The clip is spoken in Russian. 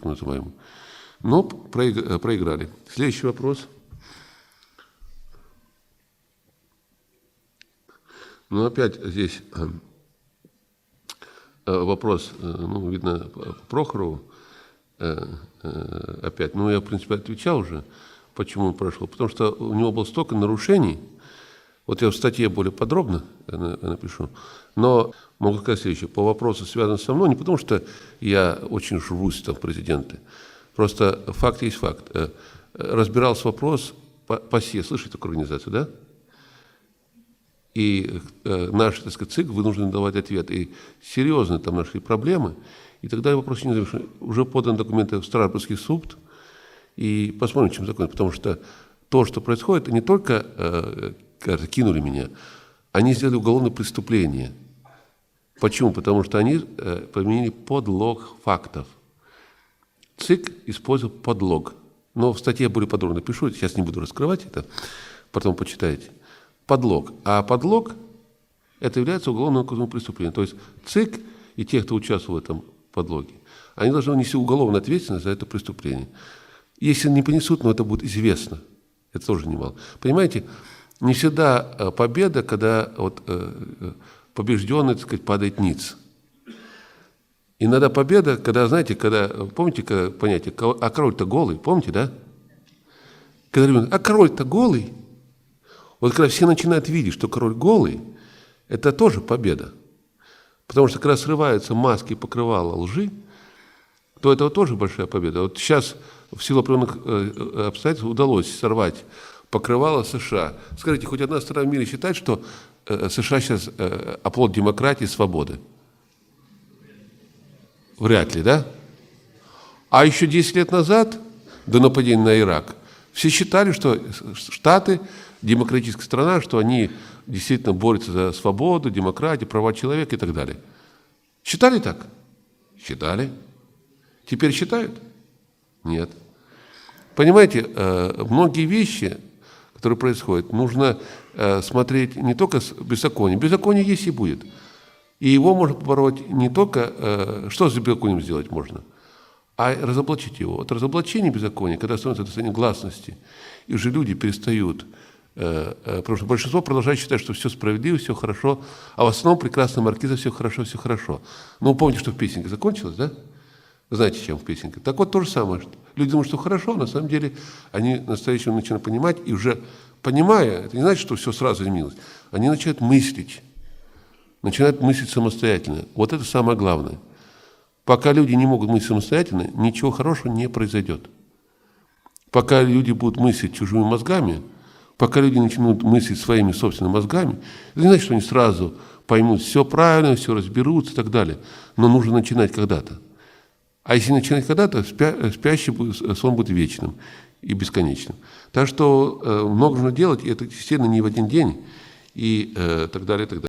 называемую. Но проиграли. Следующий вопрос. Ну, опять здесь вопрос, ну, видно, Прохорову. Опять, ну, я, в принципе, отвечал уже, почему он прошел. Потому что у него было столько нарушений. Вот я в статье более подробно напишу. Но могу сказать следующее. По вопросу, связанному со мной, не потому что я очень рвусь там в президенты. Просто факт есть факт. Разбирался вопрос ПАСЕ, слышите такую организацию, да? И наш, так сказать, ЦИК вынужден давать ответ. И серьезные там нашли проблемы. И тогда вопрос не завершен. Уже поданы документы в Страсбургский суд. И посмотрим, чем закончится. Потому что то, что происходит, не только кинули меня, они сделали уголовное преступление. Почему? Потому что они применили подлог фактов. ЦИК использовал подлог. Но в статье я более подробно напишу, сейчас не буду раскрывать это, потом почитайте. Подлог. А подлог – это является уголовным преступлением. То есть ЦИК и те, кто участвовал в этом подлоге, они должны нести уголовную ответственность за это преступление. Если не понесут, но это будет известно. Это тоже немало. Понимаете, не всегда победа, когда вот, побежденный, так сказать, падает ниц. Иногда победа, когда, знаете, когда, помните понятие, а король-то голый, помните, да? Когда ребенок, а король-то голый. Вот когда все начинают видеть, что король голый, это тоже победа. Потому что когда срываются маски и покрывала лжи, то это тоже большая победа. Вот сейчас в силу определенных обстоятельств удалось сорвать покрывало США. Скажите, хоть одна страна в мире считает, что США сейчас оплот демократии и свободы? Вряд ли, да? А еще 10 лет назад, до нападения на Ирак, все считали, что Штаты демократическая страна, что они действительно борются за свободу, демократию, права человека и так далее. Считали так? Считали. Теперь считают? Нет. Понимаете, многие вещи, которые происходят, нужно смотреть не только с беззаконием. Беззаконие есть и будет. И его можно побороть не только, что с беззаконием сделать можно, а разоблачить его. Вот разоблачение беззакония, когда становится достаточно гласности, и уже люди перестают, потому что большинство продолжает считать, что все справедливо, все хорошо, а в основном прекрасная маркиза, все хорошо, все хорошо. Ну, помните, что в песенке закончилось, да? Знаете, чем в песенке? Так вот, то же самое. Люди думают, что хорошо, на самом деле они настоящего начинают понимать, и уже понимая, это не значит, что все сразу изменилось, они начинают мыслить самостоятельно. Вот это самое главное. Пока люди не могут мыслить самостоятельно, ничего хорошего не произойдет. Пока люди будут мыслить чужими мозгами, пока люди начнут мыслить своими собственными мозгами, это не значит, что они сразу поймут все правильно, все разберутся и так далее. Но нужно начинать когда-то. А если начинать когда-то, спящий сон будет вечным и бесконечным. Так что много нужно делать, и это, естественно, не в один день, и так далее, и так далее.